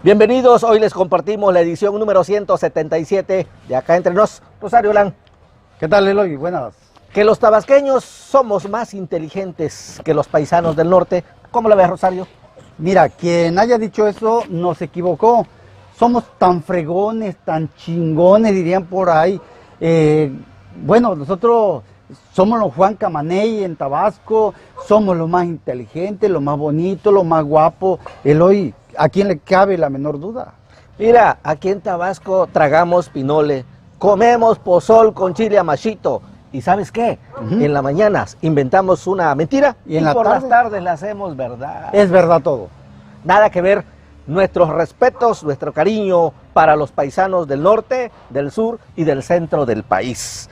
Bienvenidos, hoy les compartimos la edición número 177 de Acá Entre Nos. Rosario Lan. ¿Qué tal, Eloy? Buenas. Que los tabasqueños somos más inteligentes que los paisanos del norte. ¿Cómo la ves, Rosario? Mira, quien haya dicho eso nos equivocó. Somos tan fregones, tan chingones, dirían por ahí. Bueno, nosotros somos los Juan Camaney en Tabasco, somos los más inteligentes, los más bonitos, los más guapos. Eloy, ¿a quién le cabe la menor duda? Mira, aquí en Tabasco tragamos pinole, comemos pozol con chile amachito. ¿Y sabes qué? En las mañanas inventamos una mentira y por las tardes la hacemos verdad. Es verdad todo. Nada que ver. Nuestros respetos, nuestro cariño para los paisanos del norte, del sur y del centro del país.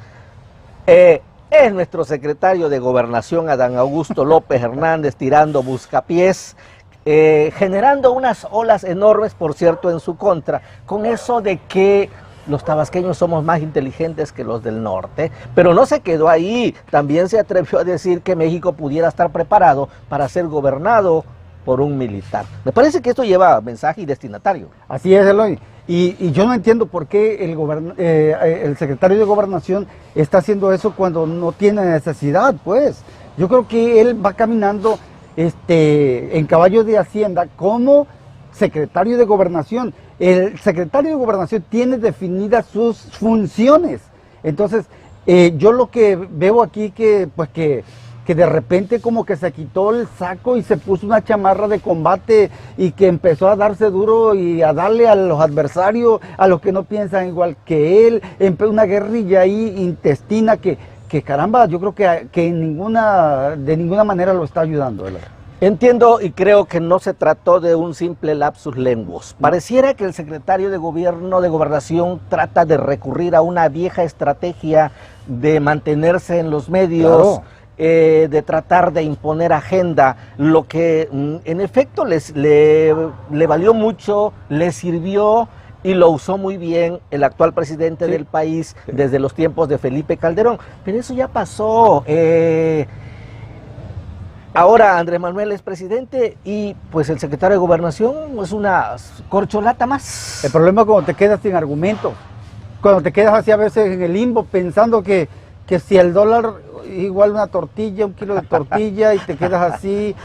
Es nuestro secretario de Gobernación, Adán Augusto López Hernández, tirando buscapiés, generando unas olas enormes, por cierto, en su contra, con eso de que los tabasqueños somos más inteligentes que los del norte, pero no se quedó ahí, también se atrevió a decir que México pudiera estar preparado para ser gobernado por un militar. Me parece que esto lleva mensaje y destinatario. Así es, Eloy. Y yo no entiendo por qué el secretario de Gobernación está haciendo eso cuando no tiene necesidad, pues. Yo creo que él va caminando en caballo de Hacienda como secretario de Gobernación. El secretario de Gobernación tiene definidas sus funciones. Entonces, yo lo que veo aquí que de repente como que se quitó el saco y se puso una chamarra de combate y que empezó a darse duro y a darle a los adversarios, a los que no piensan igual que él, una guerrilla ahí intestina que caramba, yo creo que de ninguna manera lo está ayudando. ¿Verdad? Entiendo y creo que no se trató de un simple lapsus lenguas. Pareciera que el secretario de Gobierno de Gobernación trata de recurrir a una vieja estrategia de mantenerse en los medios, claro. De tratar de imponer agenda, lo que en efecto le valió mucho, le sirvió y lo usó muy bien el actual presidente del país desde los tiempos de Felipe Calderón. Pero eso ya pasó. Ahora Andrés Manuel es presidente y pues el secretario de Gobernación es una corcholata más. El problema es cuando te quedas sin argumentos, cuando te quedas así a veces en el limbo pensando que si el dólar igual una tortilla, un kilo de tortilla y te quedas así,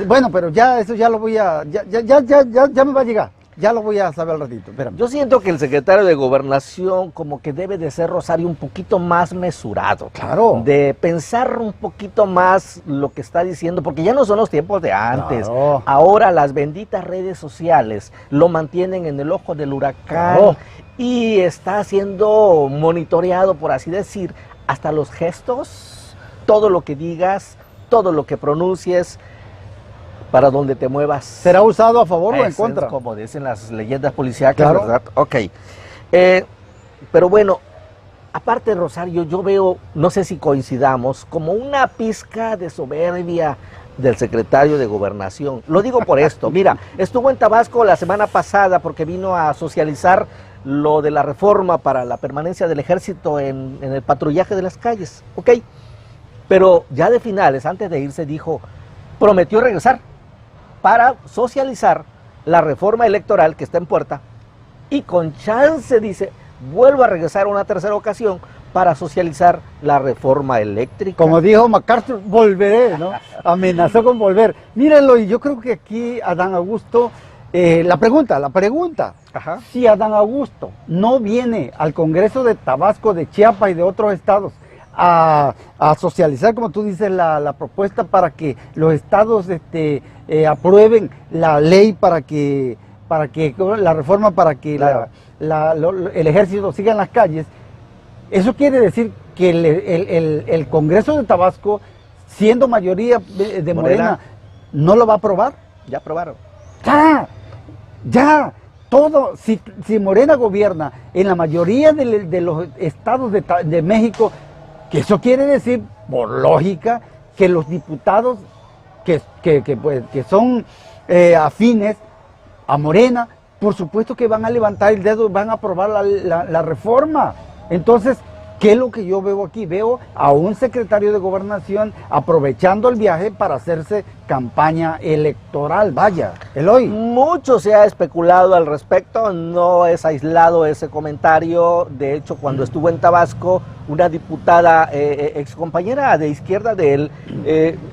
bueno, pero ya eso ya lo voy a, ya me va a llegar. Ya lo voy a saber al ratito, espérame. Yo siento que el secretario de Gobernación como que debe de ser, Rosario, un poquito más mesurado. Claro. De pensar un poquito más lo que está diciendo, porque ya no son los tiempos de antes. Claro. Ahora las benditas redes sociales lo mantienen en el ojo del huracán. Claro. Y está siendo monitoreado, por así decir, hasta los gestos, todo lo que digas, todo lo que pronuncies, para donde te muevas. ¿Será usado a favor o en contra? Como dicen las leyendas policíacas, claro. ¿Verdad? Ok. Pero bueno, aparte, Rosario, yo veo, no sé si coincidamos, como una pizca de soberbia del secretario de Gobernación. Lo digo por esto. Mira, estuvo en Tabasco la semana pasada porque vino a socializar lo de la reforma para la permanencia del ejército en el patrullaje de las calles. Ok. Pero ya de finales, antes de irse, prometió regresar para socializar la reforma electoral que está en puerta y con chance, dice, vuelvo a regresar una tercera ocasión para socializar la reforma eléctrica. Como dijo MacArthur, volveré, ¿no? Amenazó con volver. Mírenlo, y yo creo que aquí Adán Augusto, la pregunta, ajá. Si Adán Augusto no viene al Congreso de Tabasco, de Chiapas y de otros estados a socializar, como tú dices, la propuesta para que los estados aprueben la ley para que la reforma para que claro. El ejército siga en las calles, eso quiere decir que el Congreso de Tabasco, siendo mayoría de Morena, ¿no lo va a aprobar? Ya aprobaron. Ya, todo, si Morena gobierna en la mayoría de los estados de México, que eso quiere decir, por lógica, que los diputados que son afines a Morena, por supuesto que van a levantar el dedo y van a aprobar la reforma. Entonces, ¿Qué es lo que yo veo aquí? Veo a un secretario de Gobernación aprovechando el viaje para hacerse campaña electoral. Vaya, Eloy. Mucho se ha especulado al respecto, no es aislado ese comentario. De hecho, cuando estuvo en Tabasco, una diputada excompañera de izquierda de él,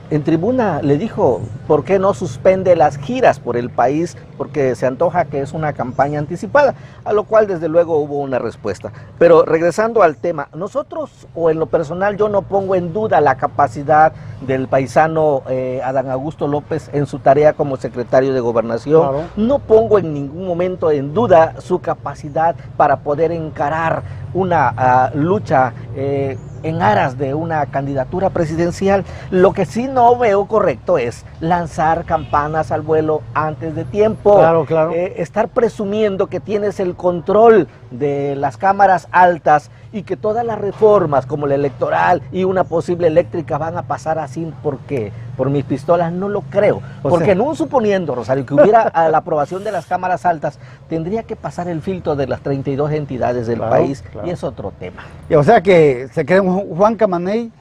en tribuna le dijo, ¿por qué no suspende las giras por el país? Porque se antoja que es una campaña anticipada, a lo cual desde luego hubo una respuesta. Pero regresando al tema, nosotros, o en lo personal, yo no pongo en duda la capacidad del paisano Adán Augusto López en su tarea como secretario de Gobernación. Claro. No pongo en ningún momento en duda su capacidad para poder encarar una lucha en aras de una candidatura presidencial. Lo que sí no veo correcto es lanzar campanas al vuelo antes de tiempo. Claro, claro. Estar presumiendo que tienes el control de las cámaras altas y que todas las reformas como la electoral y una posible eléctrica van a pasar así porque por mis pistolas, no lo creo. Porque en un suponiendo, Rosario, que hubiera la aprobación de las cámaras altas, tendría que pasar el filtro de las 32 entidades del país, y es otro tema. O sea que se cree un Juan Camaney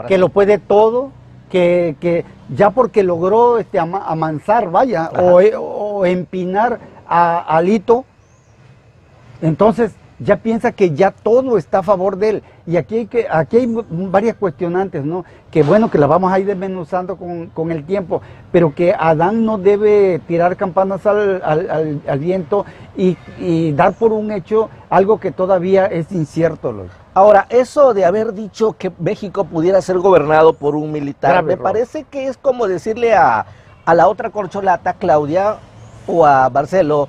que sí lo puede todo, que ya porque logró amansar, vaya, o empinar a Alito, entonces ya piensa que ya todo está a favor de él. Y aquí hay varias cuestionantes, ¿no? Que bueno, que las vamos a ir desmenuzando con el tiempo, pero que Adán no debe tirar campanas al viento y dar por un hecho algo que todavía es incierto, Luis. Ahora, eso de haber dicho que México pudiera ser gobernado por un militar, me parece que es como decirle a la otra corcholata, Claudia, o a Barceló,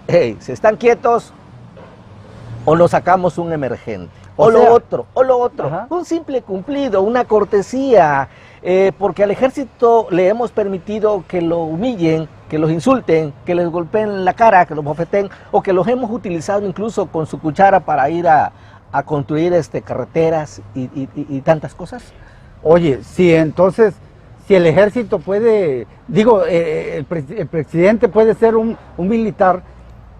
hey, si están quietos, o nos sacamos un emergente, o lo otro, Ajá. Un simple cumplido, una cortesía, porque al ejército le hemos permitido que lo humillen, que los insulten, que les golpeen la cara, que los bofeten, o que los hemos utilizado incluso con su cuchara para ir a construir carreteras y tantas cosas. Oye, si entonces, si el ejército puede, el presidente puede ser un militar,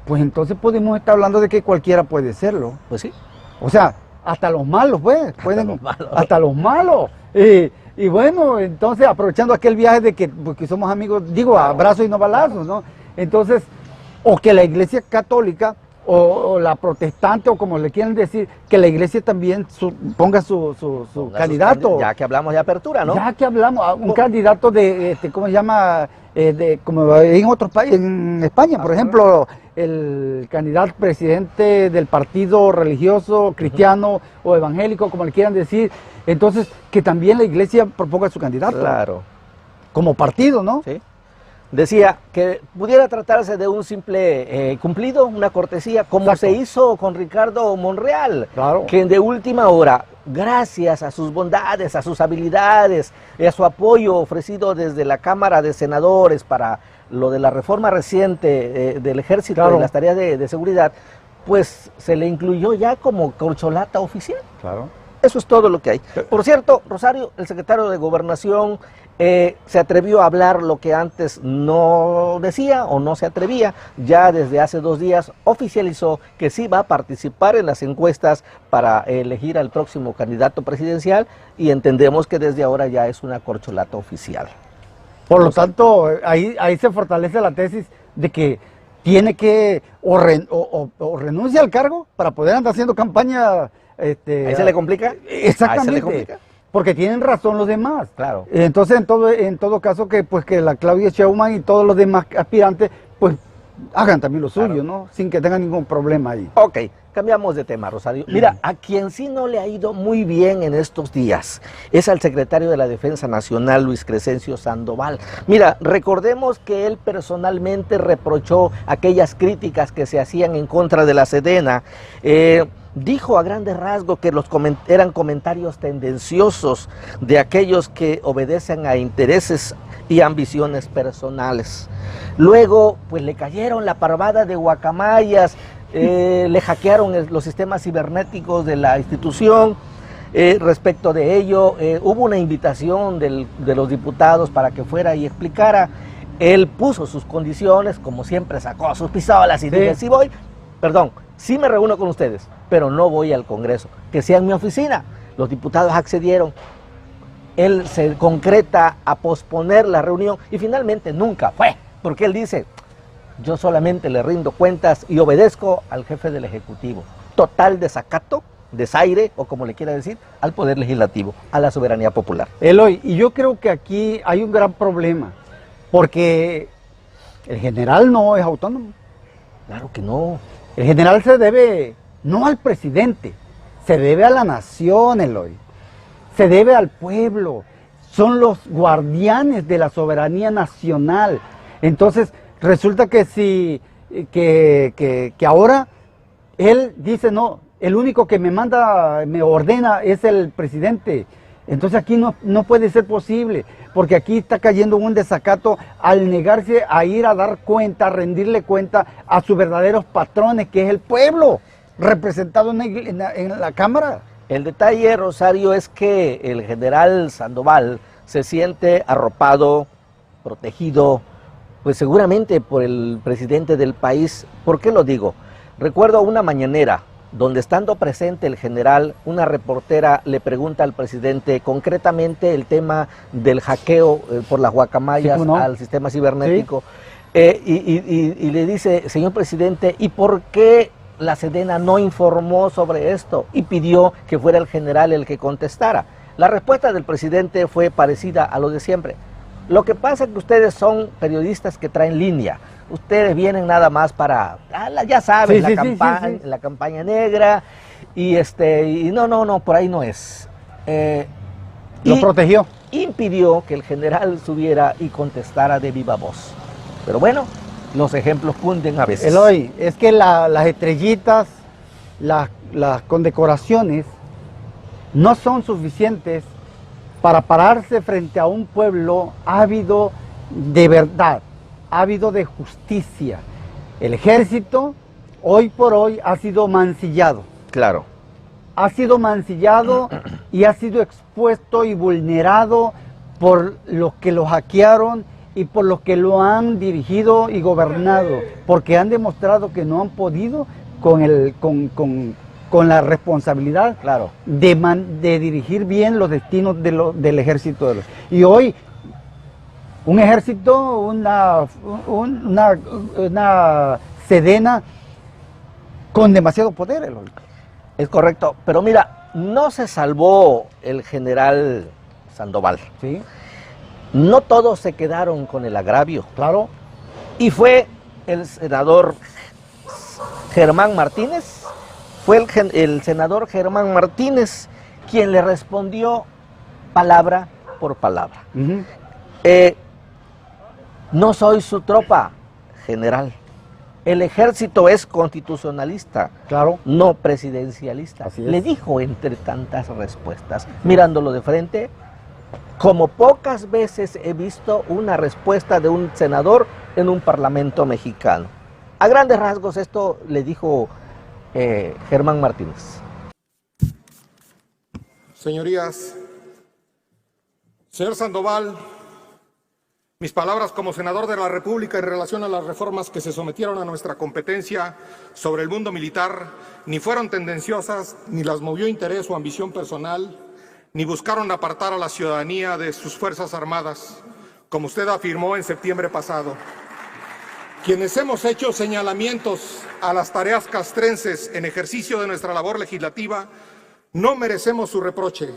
pues entonces podemos estar hablando de que cualquiera puede serlo. Pues sí. O sea, hasta los malos, pues, hasta los malos. Y bueno, entonces aprovechando aquel viaje de que porque somos amigos, abrazos y no balazos, ¿no? Entonces, o que la iglesia católica o la protestante, o como le quieran decir, que la iglesia también ponga su candidato. Ya que hablamos de apertura, ¿no? Ya que hablamos, un candidato de, ¿cómo se llama? Como en otros países, en España, por ejemplo, el candidato presidente del partido religioso, cristiano o evangélico, como le quieran decir. Entonces, que también la iglesia proponga su candidato. Claro. Como partido, ¿no? Sí. Decía que pudiera tratarse de un simple cumplido, una cortesía, como se hizo con Ricardo Monreal, que de última hora, gracias a sus bondades, a sus habilidades, a su apoyo ofrecido desde la Cámara de Senadores para lo de la reforma reciente del ejército, de las tareas de seguridad, pues se le incluyó ya como corcholata oficial. Claro. Eso es todo lo que hay. Por cierto, Rosario, el secretario de Gobernación, se atrevió a hablar lo que antes no decía o no se atrevía. Ya desde hace 2 días oficializó que sí va a participar en las encuestas para elegir al próximo candidato presidencial, y entendemos que desde ahora ya es una corcholata oficial. Por lo tanto, ahí se fortalece la tesis de que tiene que o renuncia al cargo para poder andar haciendo campaña. ¿Ahí se le complica? Exactamente. ¿Ahí se le complica? Porque tienen razón los demás. Claro. Entonces, en todo caso, que la Claudia Sheinbaum y todos los demás aspirantes, pues hagan también lo suyo, ¿no? Sin que tengan ningún problema ahí. Ok, cambiamos de tema, Rosario. Mira, a quien sí no le ha ido muy bien en estos días es al secretario de la Defensa Nacional, Luis Crescencio Sandoval. Mira, recordemos que él personalmente reprochó aquellas críticas que se hacían en contra de la Sedena. Dijo a grandes rasgos que eran comentarios tendenciosos de aquellos que obedecen a intereses y ambiciones personales. Luego, pues le cayeron la parvada de guacamayas, le hackearon los sistemas cibernéticos de la institución. Respecto de ello, hubo una invitación de los diputados para que fuera y explicara. Él puso sus condiciones, como siempre sacó sus pistolas y dijo, sí voy, sí me reúno con ustedes, pero no voy al Congreso, que sea en mi oficina. Los diputados accedieron. Él se concreta a posponer la reunión y finalmente nunca fue, porque él dice, yo solamente le rindo cuentas y obedezco al jefe del Ejecutivo. Total desacato, desaire, o como le quiera decir, al Poder Legislativo, a la soberanía popular. Eloy, y yo creo que aquí hay un gran problema, porque el general no es autónomo. Claro que no. El general se debe no al presidente, se debe a la nación, Eloy. Se debe al pueblo. Son los guardianes de la soberanía nacional. Entonces, resulta que que ahora él dice, no, el único que me manda, me ordena es el presidente. Entonces aquí no puede ser posible, porque aquí está cayendo un desacato al negarse a ir a dar cuenta, a rendirle cuenta a sus verdaderos patrones, que es el pueblo, representado en la Cámara. El detalle, Rosario, es que el general Sandoval se siente arropado, protegido, pues seguramente por el presidente del país. ¿Por qué lo digo? Recuerdo una mañanera donde, estando presente el general, una reportera le pregunta al presidente concretamente el tema del hackeo por las guacamayas, sí, ¿no?, al sistema cibernético. ¿Sí? Y le dice, señor presidente, ¿y por qué la Sedena no informó sobre esto? Y pidió que fuera el general el que contestara. La respuesta del presidente fue parecida a lo de siempre. Lo que pasa es que ustedes son periodistas que traen línea. Ustedes vienen nada más para, ya saben, sí, la campaña negra, y no, por ahí no es. Lo protegió. Impidió que el general subiera y contestara de viva voz. Pero bueno, los ejemplos cunden a veces. Eloy, es que las estrellitas, las condecoraciones no son suficientes para pararse frente a un pueblo ávido de verdad, ávido de justicia. El ejército hoy por hoy ha sido mancillado. Claro. Ha sido mancillado y ha sido expuesto y vulnerado por los que lo hackearon y por los que lo han dirigido y gobernado, porque han demostrado que no han podido con la responsabilidad, claro, de dirigir bien los destinos del ejército. Y hoy, un ejército, una Sedena con demasiado poder, Eloy. Es correcto, pero mira, no se salvó el general Sandoval. Sí. No todos se quedaron con el agravio. Claro. Y fue el senador Germán Martínez, el senador Germán Martínez quien le respondió palabra por palabra. Uh-huh. No soy su tropa, general. El ejército es constitucionalista, claro, no presidencialista. Así es. Le dijo entre tantas respuestas, mirándolo de frente, como pocas veces he visto una respuesta de un senador en un parlamento mexicano. A grandes rasgos esto le dijo Germán Martínez. Señorías, señor Sandoval, mis palabras como senador de la República en relación a las reformas que se sometieron a nuestra competencia sobre el mundo militar ni fueron tendenciosas, ni las movió interés o ambición personal, ni buscaron apartar a la ciudadanía de sus Fuerzas Armadas, como usted afirmó en septiembre pasado. Quienes hemos hecho señalamientos a las tareas castrenses en ejercicio de nuestra labor legislativa, no merecemos su reproche.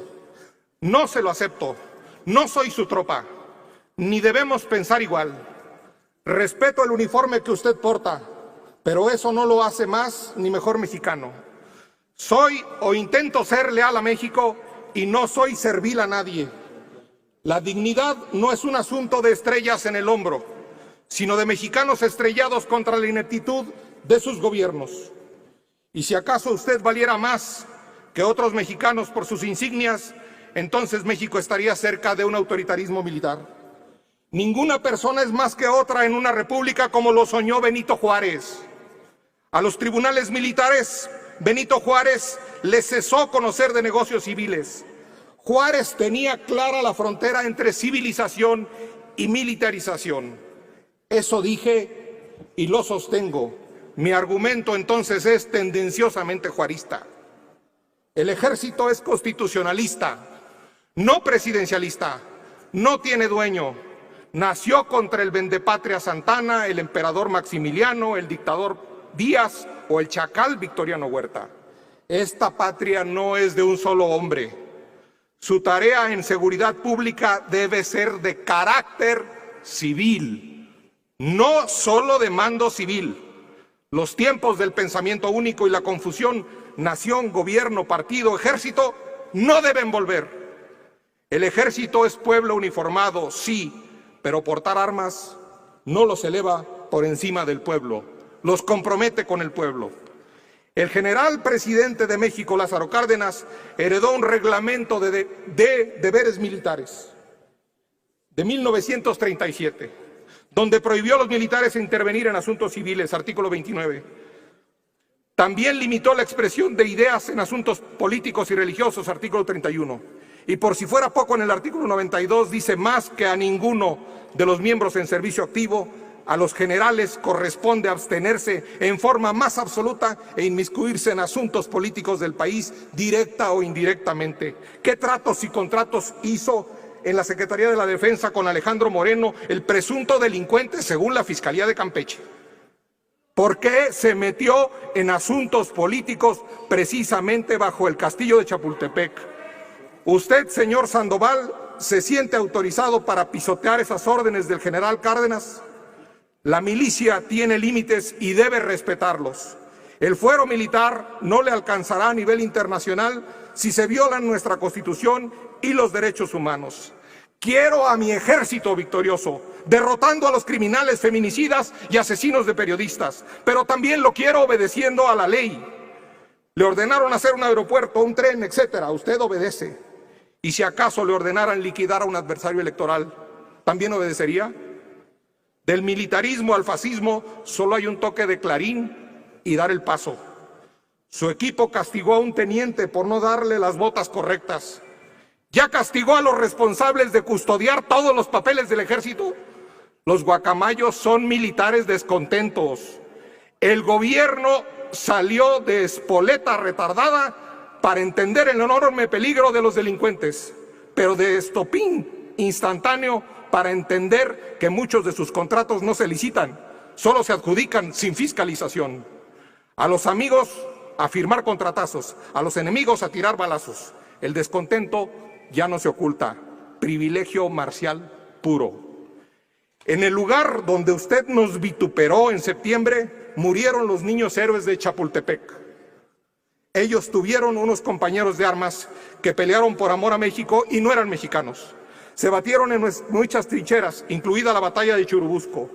No se lo acepto. No soy su tropa. Ni debemos pensar igual. Respeto el uniforme que usted porta, pero eso no lo hace más ni mejor mexicano. Soy o intento ser leal a México y no soy servil a nadie. La dignidad no es un asunto de estrellas en el hombro, sino de mexicanos estrellados contra la ineptitud de sus gobiernos. Y si acaso usted valiera más que otros mexicanos por sus insignias, entonces México estaría cerca de un autoritarismo militar. Ninguna persona es más que otra en una república, como lo soñó Benito Juárez. A los tribunales militares, Benito Juárez les cesó conocer de negocios civiles. Juárez tenía clara la frontera entre civilización y militarización. Eso dije y lo sostengo. Mi argumento entonces es tendenciosamente juarista. El ejército es constitucionalista, no presidencialista, no tiene dueño. Nació contra el vendepatria Santana, el emperador Maximiliano, el dictador Díaz o el chacal Victoriano Huerta. Esta patria no es de un solo hombre. Su tarea en seguridad pública debe ser de carácter civil, no solo de mando civil. Los tiempos del pensamiento único y la confusión nación, gobierno, partido, ejército no deben volver. El ejército es pueblo uniformado, sí, pero portar armas no los eleva por encima del pueblo, los compromete con el pueblo. El general presidente de México, Lázaro Cárdenas, heredó un reglamento de deberes militares de 1937, donde prohibió a los militares intervenir en asuntos civiles, artículo 29. También limitó la expresión de ideas en asuntos políticos y religiosos, artículo 31. Y por si fuera poco, en el artículo 92 dice: más que a ninguno de los miembros en servicio activo, a los generales corresponde abstenerse en forma más absoluta e inmiscuirse en asuntos políticos del país, directa o indirectamente. ¿Qué tratos y contratos hizo en la Secretaría de la Defensa con Alejandro Moreno, el presunto delincuente según la Fiscalía de Campeche? ¿Por qué se metió en asuntos políticos precisamente bajo el castillo de Chapultepec? ¿Usted, señor Sandoval, se siente autorizado para pisotear esas órdenes del general Cárdenas? La milicia tiene límites y debe respetarlos. El fuero militar no le alcanzará a nivel internacional si se violan nuestra Constitución y los derechos humanos. Quiero a mi ejército victorioso, derrotando a los criminales feminicidas y asesinos de periodistas, pero también lo quiero obedeciendo a la ley. Le ordenaron hacer un aeropuerto, un tren, etcétera. Usted obedece. Y si acaso le ordenaran liquidar a un adversario electoral, ¿también obedecería? Del militarismo al fascismo solo hay un toque de clarín y dar el paso. Su equipo castigó a un teniente por no darle las botas correctas. ¿Ya castigó a los responsables de custodiar todos los papeles del ejército? Los guacamayos son militares descontentos. El gobierno salió de espoleta retardada para entender el enorme peligro de los delincuentes, pero de estopín instantáneo para entender que muchos de sus contratos no se licitan, solo se adjudican sin fiscalización. A los amigos a firmar contratazos, a los enemigos a tirar balazos. El descontento ya no se oculta, privilegio marcial puro. En el lugar donde usted nos vituperó en septiembre, murieron los niños héroes de Chapultepec. Ellos tuvieron unos compañeros de armas que pelearon por amor a México y no eran mexicanos. Se batieron en muchas trincheras, incluida la batalla de Churubusco.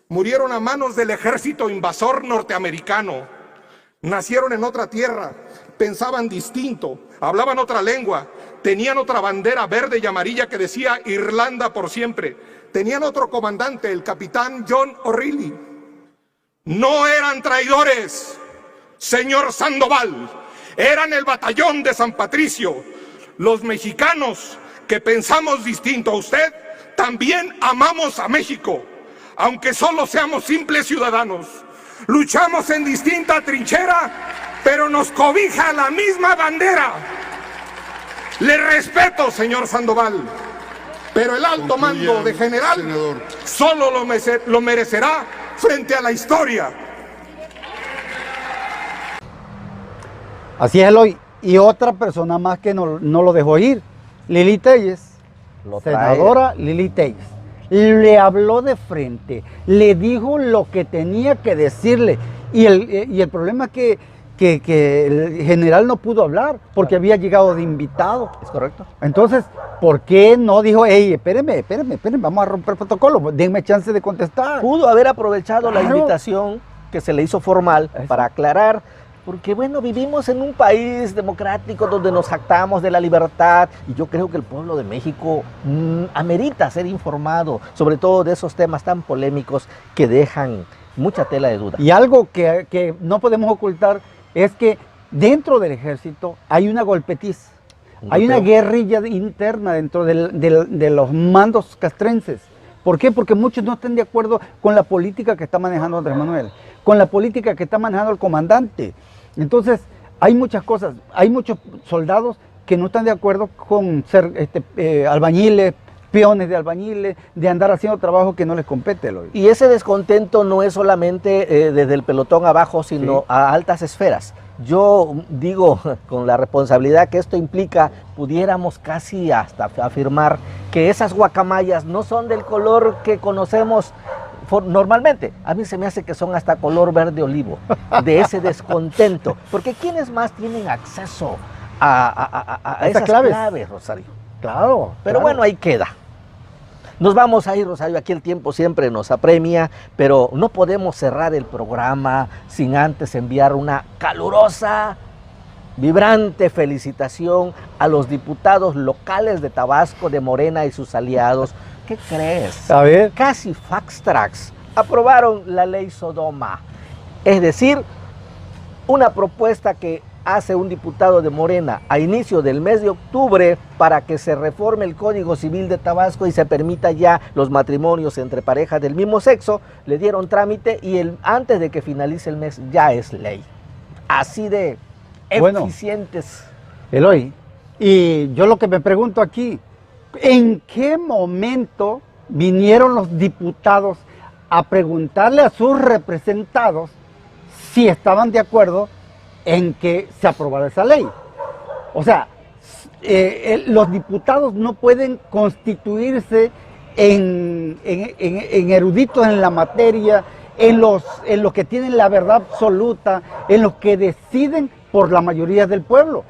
Murieron a manos del ejército invasor norteamericano. Nacieron en otra tierra, pensaban distinto, hablaban otra lengua, tenían otra bandera verde y amarilla que decía Irlanda por siempre. Tenían otro comandante, el capitán John O'Reilly. No eran traidores, señor Sandoval, eran el batallón de San Patricio. Los mexicanos que pensamos distinto a usted, también amamos a México, aunque solo seamos simples ciudadanos. Luchamos en distinta trinchera, pero nos cobija la misma bandera. Le respeto, señor Sandoval, pero el alto mando de general, senador, solo lo merecerá frente a la historia. Así es, Eloy. Y otra persona más que no lo dejó ir, Lili Téllez, senadora Lili Téllez. Le habló de frente, le dijo lo que tenía que decirle. Y el problema es que el general no pudo hablar porque había llegado de invitado. ¿Es correcto? Entonces, ¿por qué no dijo, hey, espérenme, vamos a romper protocolo, denme chance de contestar? Pudo haber aprovechado la Claro. invitación que se le hizo formal para aclarar, porque bueno, vivimos en un país democrático donde nos jactamos de la libertad y yo creo que el pueblo de México amerita ser informado, sobre todo de esos temas tan polémicos que dejan mucha tela de duda. Y algo que no podemos ocultar es que dentro del ejército hay una golpetiz, hay una guerrilla interna dentro de los mandos castrenses ¿Por qué? Porque muchos no están de acuerdo con la política que está manejando Andrés Manuel, con la política que está manejando el comandante. Entonces, hay muchas cosas, hay muchos soldados que no están de acuerdo con ser albañiles, peones de albañiles, de andar haciendo trabajo que no les compete. Y ese descontento no es solamente desde el pelotón abajo, sino sí, a altas esferas. Yo digo con la responsabilidad que esto implica, pudiéramos casi hasta afirmar que esas guacamayas no son del color que conocemos normalmente. A mí se me hace que son hasta color verde olivo, de ese descontento. Porque ¿quiénes más tienen acceso a esas claves, Rosario? Claro. Pero bueno, ahí queda. Nos vamos a ir, Rosario, aquí el tiempo siempre nos apremia, pero no podemos cerrar el programa sin antes enviar una calurosa, vibrante felicitación a los diputados locales de Tabasco, de Morena y sus aliados. ¿Qué crees? A ver. Casi fast tracks aprobaron la ley Sodoma, es decir, una propuesta que hace un diputado de Morena a inicio del mes de octubre para que se reforme el Código Civil de Tabasco y se permita ya los matrimonios entre parejas del mismo sexo. Le dieron trámite y antes de que finalice el mes ya es ley. Así de eficientes. Eloy, y yo lo que me pregunto aquí, ¿en qué momento vinieron los diputados a preguntarle a sus representados si estaban de acuerdo en que se aprobara esa ley? O sea, los diputados no pueden constituirse en eruditos en la materia, en los que tienen la verdad absoluta, en los que deciden por la mayoría del pueblo.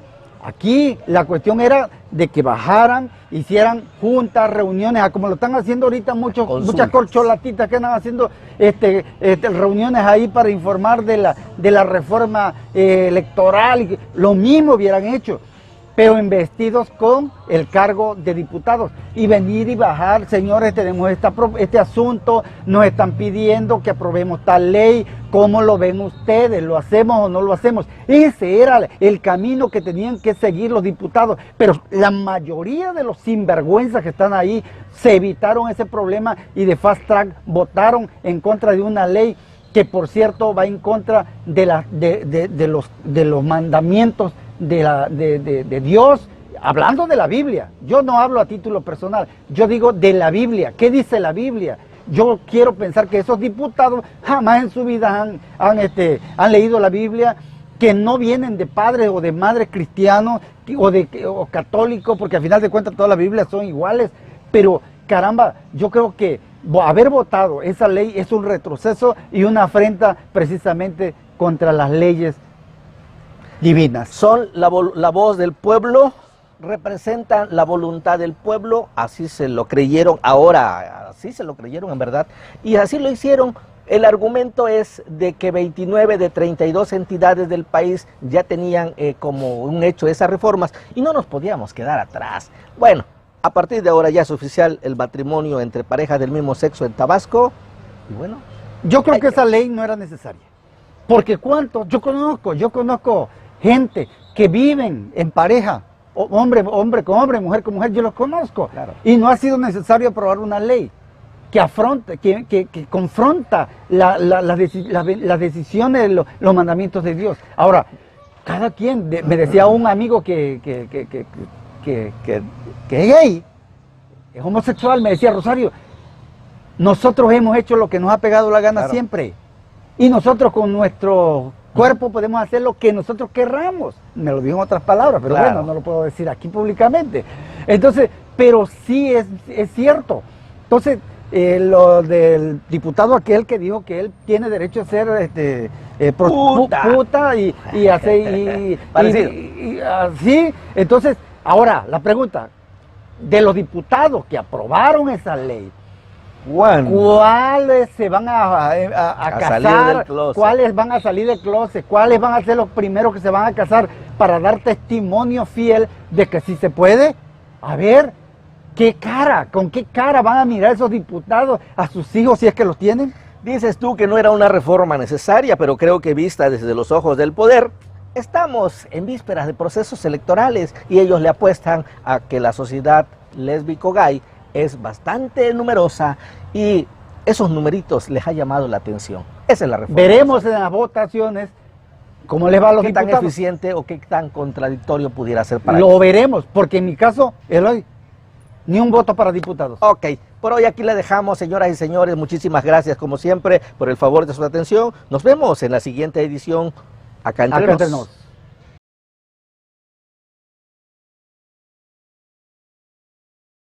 Aquí la cuestión era de que bajaran, hicieran juntas, reuniones, como lo están haciendo ahorita muchas corcholatitas que andan haciendo reuniones ahí para informar de la reforma electoral. Lo mismo hubieran hecho, pero investidos con el cargo de diputados. Y venir y bajar, señores, tenemos este asunto, nos están pidiendo que aprobemos tal ley, ¿cómo lo ven ustedes? ¿Lo hacemos o no lo hacemos? Ese era el camino que tenían que seguir los diputados, pero la mayoría de los sinvergüenzas que están ahí se evitaron ese problema y de fast track votaron en contra de una ley que, por cierto, va en contra de los mandamientos de Dios, hablando de la Biblia. Yo no hablo a título personal, yo digo de la Biblia. ¿Qué dice la Biblia? Yo quiero pensar que esos diputados jamás en su vida han leído la Biblia, que no vienen de padres o de madres cristianos o católicos, porque al final de cuentas todas las Biblias son iguales. Pero caramba, yo creo que haber votado esa ley es un retroceso y una afrenta precisamente contra las leyes divinas. Son la voz del pueblo, representan la voluntad del pueblo, así se lo creyeron, ahora así se lo creyeron en verdad, y así lo hicieron. El argumento es de que 29 de 32 entidades del país ya tenían como un hecho esas reformas y no nos podíamos quedar atrás. Bueno, a partir de ahora ya es oficial el matrimonio entre parejas del mismo sexo en Tabasco, y bueno. Yo creo que esa ley no era necesaria, porque yo conozco gente que viven en pareja, hombre con hombre, mujer con mujer, yo los conozco. Claro. Y no ha sido necesario aprobar una ley que confronta las decisiones, los mandamientos de Dios. Ahora, cada quien, me decía un amigo que es gay, es homosexual, me decía: Rosario, nosotros hemos hecho lo que nos ha pegado la gana, claro, siempre. Y nosotros con nuestro cuerpo podemos hacer lo que nosotros querramos. Me lo dijo en otras palabras, pero claro, bueno, no lo puedo decir aquí públicamente. Entonces, pero sí es cierto. Entonces, lo del diputado aquel que dijo que él tiene derecho a ser puta y así, y así. Entonces, ahora, la pregunta, de los diputados que aprobaron esa ley, ¿cuáles se van a casar? ¿Cuáles van a salir del closet? ¿Cuáles van a ser los primeros que se van a casar para dar testimonio fiel de que sí se puede? A ver, ¿con qué cara van a mirar esos diputados a sus hijos si es que los tienen? Dices tú que no era una reforma necesaria, pero creo que vista desde los ojos del poder, estamos en vísperas de procesos electorales y ellos le apuestan a que la sociedad lésbico-gay es bastante numerosa y esos numeritos les ha llamado la atención. Esa es la reforma. Veremos en las votaciones cómo les va a los qué tan diputados. eficiente o qué tan contradictorio pudiera ser para Lo ellos. veremos, porque en mi caso, Eloy, ni un voto para diputados. Ok, por hoy aquí le dejamos, señoras y señores. Muchísimas gracias, como siempre, por el favor de su atención. Nos vemos en la siguiente edición Acá Entre Nos.